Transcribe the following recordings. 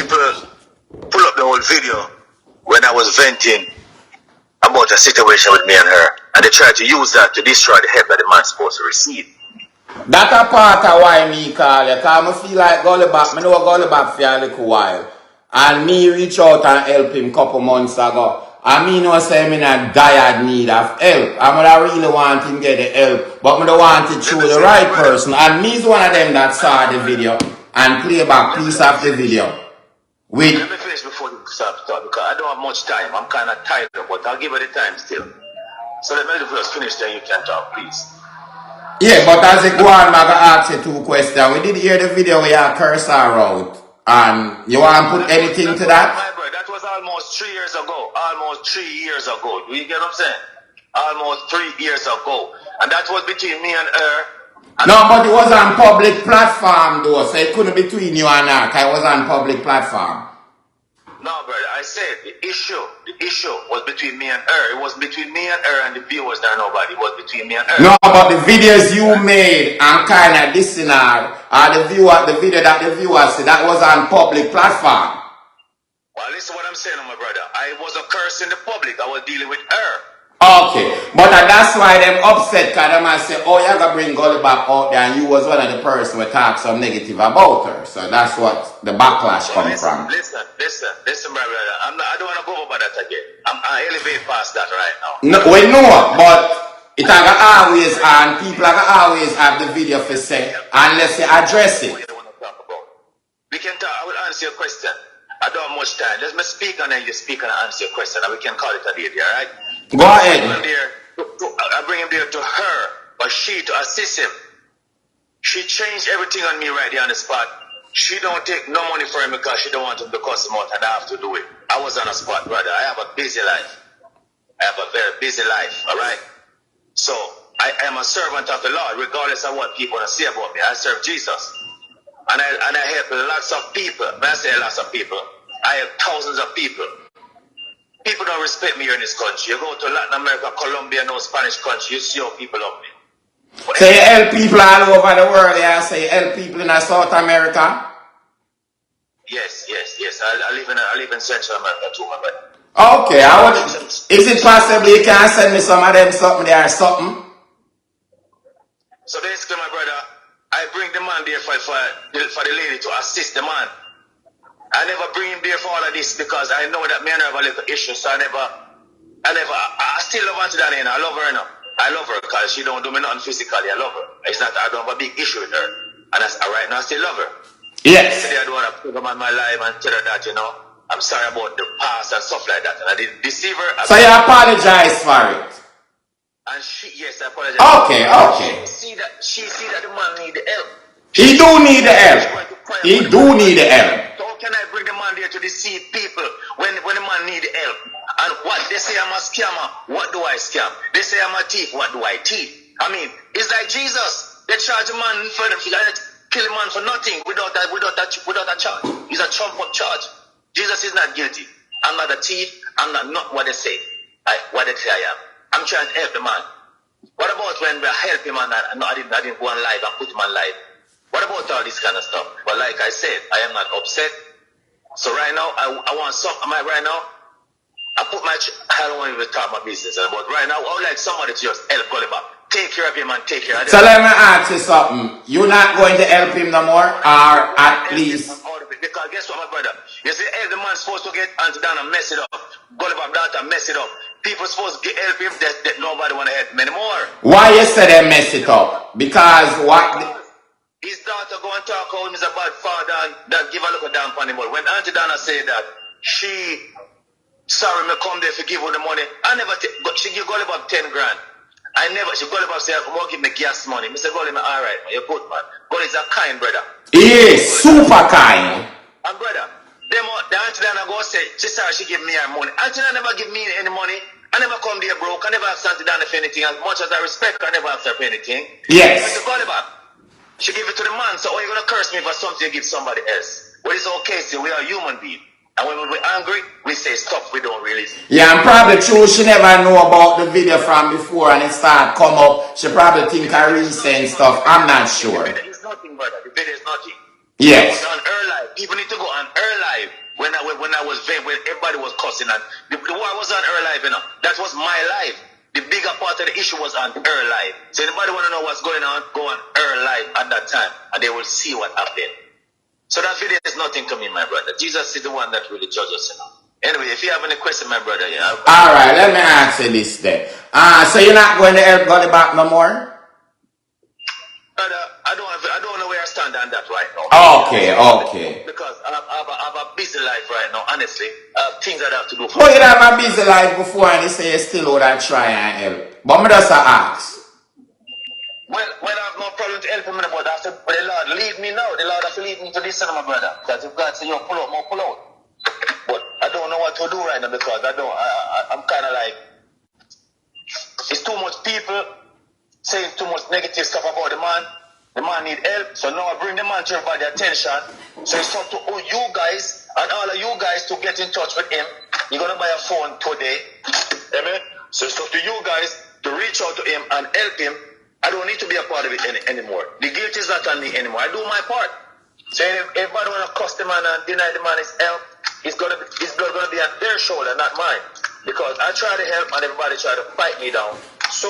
people pull up the whole video when I was venting about a situation with me and her, and they tried to use that to destroy the help that the man's supposed to receive. That's a part of why me call you, because I feel like Gully Bop, I know Gully Bop for a little while. And me reach out and help him a couple months ago. And me know say I'm in a dire need of help. I really want him to get the help, but I don't want it through the right person. And me's one of them that saw the video and play back piece of the video. Let me finish before you start because I don't have much time. I'm kind of tired, but I'll give you the time still. So let me first finish, then you can talk, please. Yeah, but as it go on, I'm going to ask you 2 questions. We did hear the video where you curse her out. And you want to put anything to that? My brother, that was almost 3 years ago. Almost 3 years ago. Do you get what I'm saying? Almost 3 years ago. And that was between me and her. And no, but it was on public platform though, so it couldn't be between you and her, because it was on public platform. No, brother, I said the issue was between me and her. It was between me and her and the viewers, there nobody. It was between me and her. No, but the videos you made and kind of dissing her, the video that the viewers see, that was on public platform. Well, listen what I'm saying, my brother. I was a curse in the public. I was dealing with her. Okay, but that's why them upset, because they might say, oh, you're going to bring Gully Bop out there, and you was one of the person who talked some negative about her. So that's what the backlash comes from. Listen, my brother. I don't want to go over that again. I elevate past that right now. No, we know, but it always, and people always have the video for say, unless you address it. We can talk, I will answer your question. I don't have much time. Let me speak and then you speak and I answer your question and we can call it a day, alright? Go ahead. I bring him there to her, or she to assist him. She changed everything on me right there on the spot. She don't take no money for him because she don't want him to cuss him out and I have to do it. I was on a spot, brother. I have a busy life. I have a very busy life, alright? So, I am a servant of the Lord, regardless of what people want to say about me. I serve Jesus. And I help lots of people. When I say lots of people, I help thousands of people. People don't respect me here in this country. You go to Latin America, Colombia, no Spanish country, you see how people love me. But so you help people all over the world, yeah? So you help people in South America? Yes. I live in Central America too, my brother. Okay, is it possible you can send me some of them something there or something? So basically, my brother, I bring the man there for the lady to assist the man. I never bring him there for all of this because I know that me and her have a little issue, so I still love Auntie Donna, I love her enough. I love her because she don't do me nothing physically, I love her. It's not that I don't have a big issue with her. And right now I still love her. Yes. Today I don't want to put on my life and tell her that, I'm sorry about the past and stuff like that. And I didn't deceive her. So you apologize for it? And yes, I apologize. Okay. She see that the man need the help. He do need the help. He do need the help. So how can I bring the man there to deceive people when the man need help? And what they say I'm a scammer, what do I scam? They say I'm a thief, what do I thief? I mean, it's like Jesus. They charge a man for kill a man for nothing without a charge. It's a trump up charge. Jesus is not guilty. I'm not a thief. I'm not what they say. What they say I am. I'm trying to help the man. What about when we help him and I didn't go on live and put him on live? What about all this kind of stuff? But like I said, I am not upset. So right now, I want something. Right now, I don't want to even talk my business. But right now, I would like somebody to just help Gully Bop. Take care of him and take care of him. So let me ask you something. You're not going to help him no more? Or at least... Because guess what, my brother? You see, the man's supposed to get Auntie Donna mess it up. Gully Bop daughter mess it up. People supposed to help him that nobody want to help him anymore. Why you say they mess it up? Because what... His daughter go and talk how him is a bad father and that give a look down on him. When Auntie Donna said that, sorry, me come there to give her the money. She give Gully Bop 10 grand. Gully Bop said, come on, give me gas money. I said, Gully, all right, man, you're good, man. Gully's a kind brother. He is super kind. And brother, the Auntie Donna go say, she sorry, she give me her money. Auntie Donna never give me any money. I never come there broke. I never ask Auntie Donna for anything. As much as I respect her, I never ask her for anything. Yes. But Gully Bop, she give it to the man. So, you're going to curse me for something you give somebody else? Well, it's okay, see, we are human beings. And when we're angry, we say stuff we don't release. Yeah, and probably true, she never know about the video from before and it start come up. She probably think I recent stuff. I'm not sure. The video is nothing, brother. The video is nothing. Yes. I was on her live. Even if to go on her live when I was there, when everybody was cussing and the war was on her live, you know. That was my live. The bigger part of the issue was on her live. So anybody want to know what's going on, go on her live at that time and they will see what happened. So that video is nothing to me, my brother. Jesus is the one that really judges, you know. Anyway, if you have any question, my brother, yeah. All right, let me ask you this then. So you're not going to help Gully Bop no more? Brother, I don't know where I stand on that right now. Okay. Because I have a busy life right now, honestly. Things I have to do for you have a busy life before and you say you still would try and help. But me just ask. Well, I have no problem to help him, but after the Lord lead me now. The Lord has to lead me to this son, my brother. Because if God says, yo, pull out, more pull out. But I don't know what to do right now because I'm kind of like, it's too much people saying too much negative stuff about the man. The man need help, so now I bring the man to everybody's attention. So it's up to you guys and all of you guys to get in touch with him. You're gonna buy a phone today. Amen. So it's up to you guys to reach out to him and help him. I don't need to be a part of it anymore. The guilt is not on me anymore. I do my part. So if everybody wanna cuss the man and deny the man his help, his blood gonna be on their shoulder, not mine. Because I try to help and everybody try to fight me down. So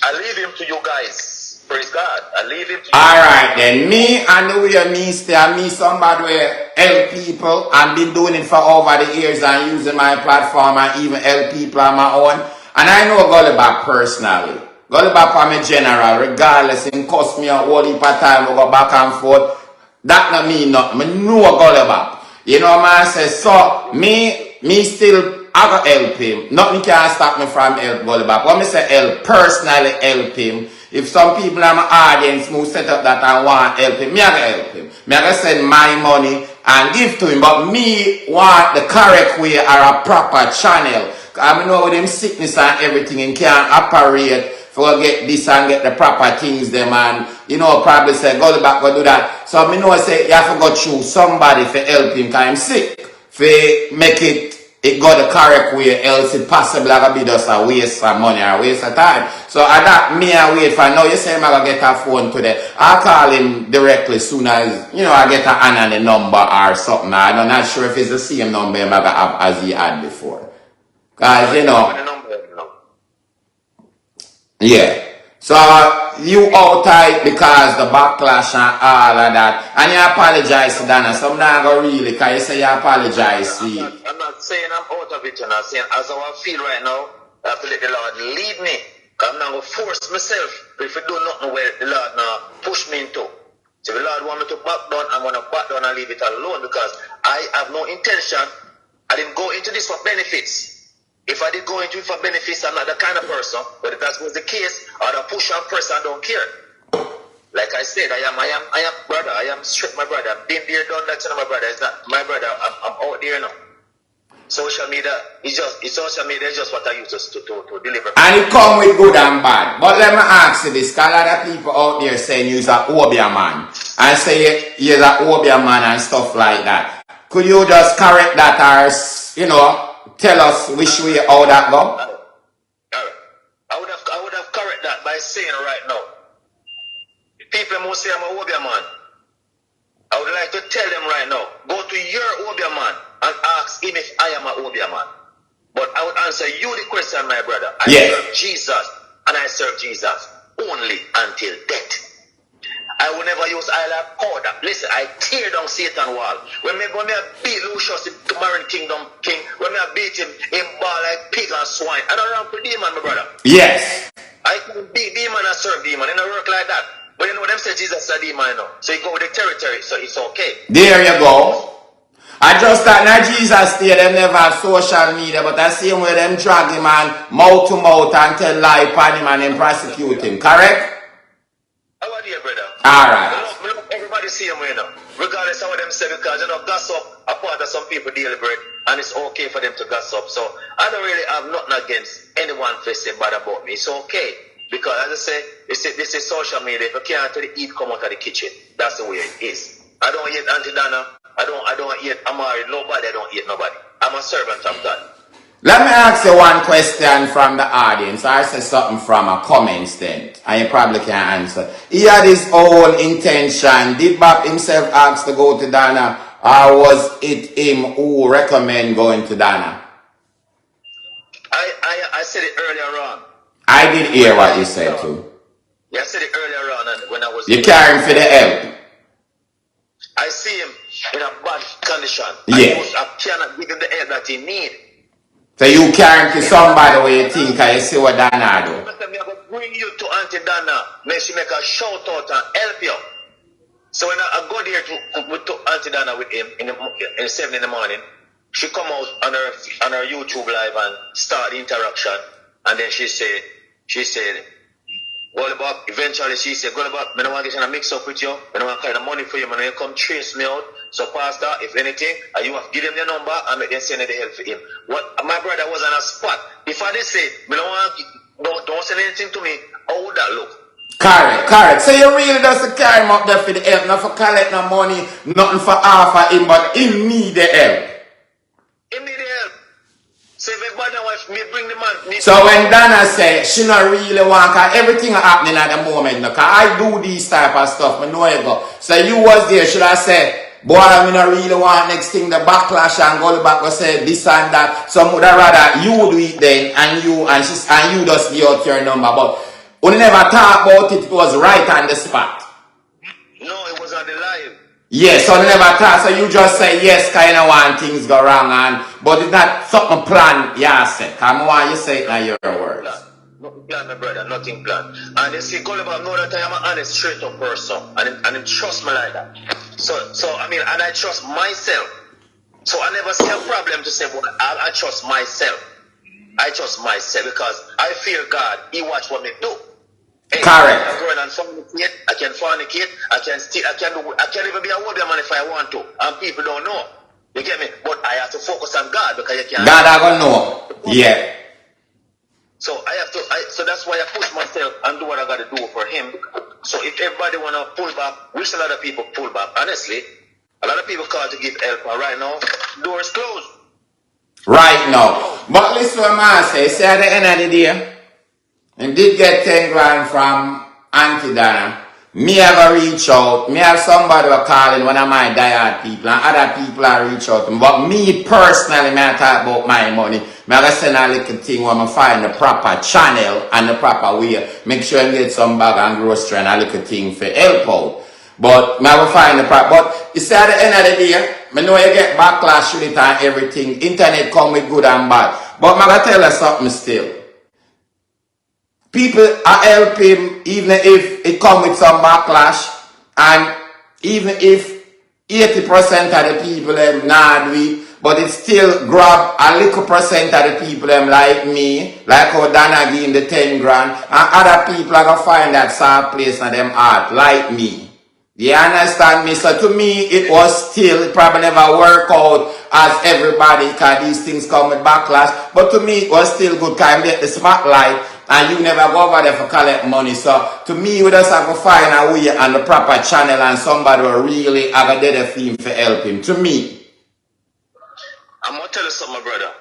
I leave him to you guys. Praise God. I leave him to you. Alright then, me and the way me stay, me somebody will help people and been doing it for over the years and using my platform and even help people on my own. And I know Gully Bop personally. Gully Bop I'm a general, regardless him cuss me a whole heap of time, we go back and forth. That not mean nothing. Me know Gully Bop. You know what I say? So me still I go help him. Nothing can stop me from help Gully Bop. When me say help, personally help him. If some people in my audience who set up that I want help him, me I go help him. Me I go send my money and give to him. But me want the correct way or a proper channel. I know with him sickness and everything and can't operate for get this and get the proper things them and you know probably say go back go do that. So me know say you have to go through somebody for help him because I'm sick. For make it go the correct way, else it possibly gonna be just a waste of money or a waste of time. So I that me I wait for now. You say I'm gonna get a phone today. I'll call him directly soon as you know I get a number or something. I'm not sure if it's the same number I'm gonna have as he had before. Cause you know. Yeah. So you out tight because the backlash and all of that. And you apologize to Donna. So I'm not going really because you say you apologize. I'm not saying I'm out of it. I'm not saying as I feel right now, I have to let the Lord lead me. I'm not going to force myself. If I do nothing where the Lord now push me into. So if the Lord want me to back down, I'm going to back down and leave it alone because I have no intention. I didn't go into this for benefits. If I did go into it for benefits, I'm not the kind of person. But if that was the case, I'd have push and press and don't care. Like I said, I am brother. I am straight, my brother. I've been there, done that, my brother. It's not my brother. I'm out there now. Social media is just what I use to deliver. And it come with good and bad. But let me ask you this, because a lot of people out there saying you're a Obia man. And say you're a Obia man and stuff like that. Could you just correct that or, you know, tell us which way how that go? All right. I would have correct that by saying right now. People who say I'm a Obia man. I would like to tell them right now, go to your Obia man and ask him if I am a Obia man. But I would answer you the question, my brother. I serve Jesus, and I serve Jesus only until death. I will never use I powder. Listen, I tear down Satan wall. When I beat Lucius, the Marine Kingdom king, when I beat him ball like pig and swine. I don't run for demon, my brother. Yes. I can beat demon and serve demon. It don't work like that. But you know, them say Jesus is a demon, you know. So you go with the territory, so it's okay. There you go. I just thought now Jesus stay, them never have social media, but I see him where them drag him and mouth to mouth and tell lie upon him and then prosecute him, correct? How are you, brother? Alright. Everybody see him, you know. Regardless of what them say, because you know, gossip a part of some people daily bread, and it's okay for them to gossip. So I don't really have nothing against anyone for say bad about me. It's okay. Because as I say, this is social media. If you can't tell the eat come out of the kitchen, that's the way it is. I don't hate Auntie Donna. I don't hate Amari. Nobody. I don't hate nobody. I'm a servant of God. Let me ask you one question from the audience. I said something from a comment then, and you probably can't answer. He had his own intention. Did Bop himself ask to go to Donna, or was it him who recommend going to Donna? I said it earlier on. I did hear what you said too. Yeah, I said it earlier on, and when I was... You carry him for the help. I see him in a bad condition. Yeah. I cannot give him the help that he needs. So you carry him to somebody where you think you see what Donna do. I'm going to bring you to Auntie Donna. May she make a shout out and help you. So when I go there to Auntie Donna with him in 7 in the morning, she come out on her YouTube live and start the interaction. And then she said, Gully Bop, eventually she said, Gully Bop, I don't want to get in a mix up with you. I don't want to kind of money for you. Man, you come trace me out. So Pastor, if anything, you have to give him the number and make them send the help for him. What my brother was on a spot. If I did say, don't send anything to me, how would that look? Correct. So you really just carry him up there for the help, not for collect no money, nothing for half of him, but him need the help. Him need the help. So if everybody wife, me bring the man. So when Donna say she not really want, cause everything happening at the moment, no, cause I do these type of stuff, I know you go. So you was there, should I say, boy, I not really want next thing, the backlash and Gully Bop will say this and that. So would I rather you do it then, and you just give out your number, but we never talk about it, it was right on the spot. No, it was on the live. Yes, so never talk, so you just say yes, kind of want things go wrong, but it's not something planned, yeah, say. Come on, you say it in your words. Nothing planned, my brother, nothing planned. And you see, Gully Bop know that I am an honest, straight up person, and him trust me like that. So I mean, and I trust myself. So I never see a problem to say, well, I trust myself. I trust myself because I fear God. He watch what me do. Hey, correct. I can go and fornicate. I can fornicate. I can steal. I can even be a woman if I want to. And people don't know. You get me? But I have to focus on God because you can't. God I gonna know. Yeah. So I have to. So that's why I push myself and do what I got to do for Him. So if everybody wanna pull back, which a lot of people pull back. Honestly, a lot of people call to give help. And right now, doors closed. Right now. But listen what I say at the end of the day, and did get 10 grand from Auntie Donna. Me have a reach out. Me have somebody who calling one of my diehard people, and other people are reach out to me. But me personally, me I talk about my money. Me I send a little thing where I find the proper channel and the proper way. Make sure I get some bag and grocery and a little thing for help out. But me I find the proper. But you see at the end of the day, I know you get backlash with it and everything. Internet come with good and bad. But I gotta tell you something still. People are helping even if it comes with some backlash, and even if 80% of the people not do it, but it still grab a little percent of the people like me, like how Donna give the 10 grand, and other people are gonna find that soft place in them heart, like me. You understand me? So to me, it was still, it probably never work out as everybody, because these things come with backlash, but to me, it was still good, because I get the spotlight, and you never go over there for collect money. So to me, we just have to find a way and the proper channel and somebody will really have a dead theme for help him. To me. I'm going to tell you something, my brother.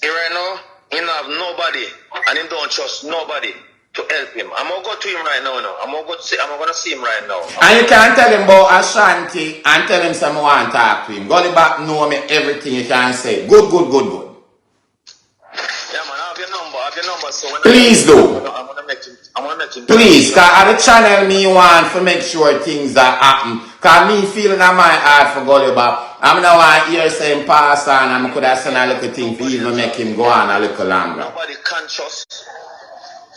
He right now, he don't have nobody and he don't trust nobody to help him. I'm going to go to him right now. I'm going to see him right now. And you can tell him about Ashanti and tell him someone want to talk to him. Gully Bop know me everything you can say. Good. Yeah, man, I have your number. So when please do. I'm gonna make him. Please, cause at the channel me want to make sure things are happen. Cause me feeling on my heart for Gully Bop. I'm not want to hear saying pass on and I could have sent a little thing for even make him go on a little longer. Nobody conscious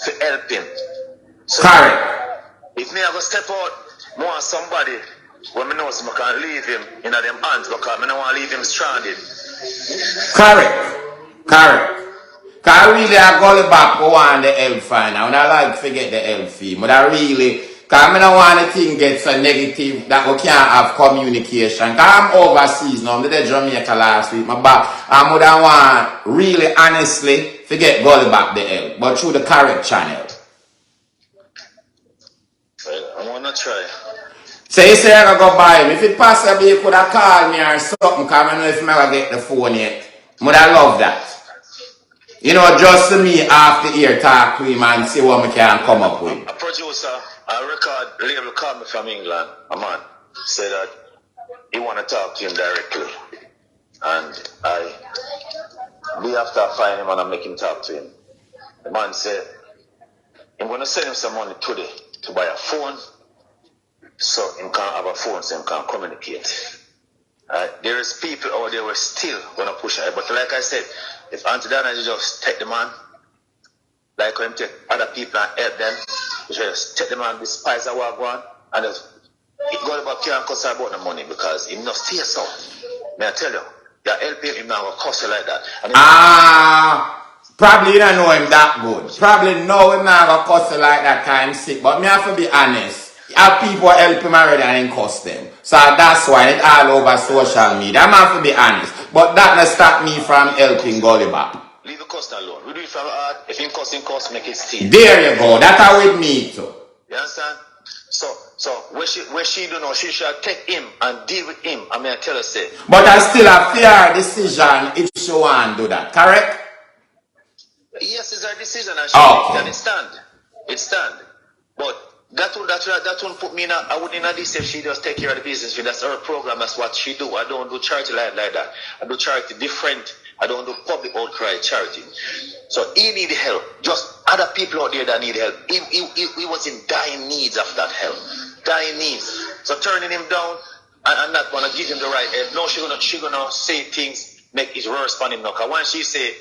to help him. So correct. If me I go step out, I want somebody when me know so I can leave him in them hands because I don't want to leave him stranded. Correct. Cause really I Gully Bop go on the help fine. I like forget the help fee. But I really, cause I don't want the thing get so negative that we can't have communication. Cause I'm overseas now. I'm in Jamaica last week. My back. I would want really honestly forget Gully Bop the help. But through the correct channel. Well, I wanna try. So you say I gotta go buy him. If it possible you could have called me or something, cause I don't know if I ever get the phone yet. Would I love that? You know, just to me after ear talk to him and see what we can come up with. A producer, a record label called me from England, a man, said that he want to talk to him directly. And we have to find him and I make him talk to him. The man said, I'm going to send him some money today to buy a phone so he can have a phone so he can communicate. There is people out there who are still going to push it. But like I said, if Auntie Donna just take the man, like when take other people and help them, you should just take the man, despise the wagwan, and just Gully Bop can't cuss about the money because he must stay so. May I tell you, you're helping him now, cuss like that. Probably you don't know him that good. Probably know him now gonna cuss like that kind sick. But me have to be honest. Have people help him already and then cuss them. So that's why it's all over social media. I have to be honest. But that doesn't stop me from helping Gully Bop. Leave the cuss alone. We do it from heart. If him cuss, make it stay. There you go. That's how with me too. You understand? So where she do know, she should take him and deal with him. I mean, I tell her say. But I still a fair decision if she want to do that. Correct? Yes, it's her decision and she and it stand. It stand. But that won't put me in I wouldn't in this if she just take care of the business. That's her program, that's what she do. I don't do charity like that. I do charity different. I don't do public outcry charity. So he need help. Just other people out there that need help. He was in dying needs of that help. Dying needs. So turning him down and not gonna give him the right help. No, she gonna say things make it worse for him now. Cause once she say,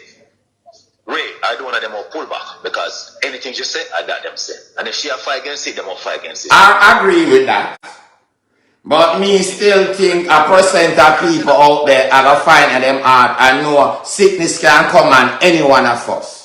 Ray, I don't want them all pull back because anything she say, I got them say. And if she have fight against it, them will fight against it. I agree with that. But me still think a percent of people out there are going to find them hard and know sickness can come on any one of us.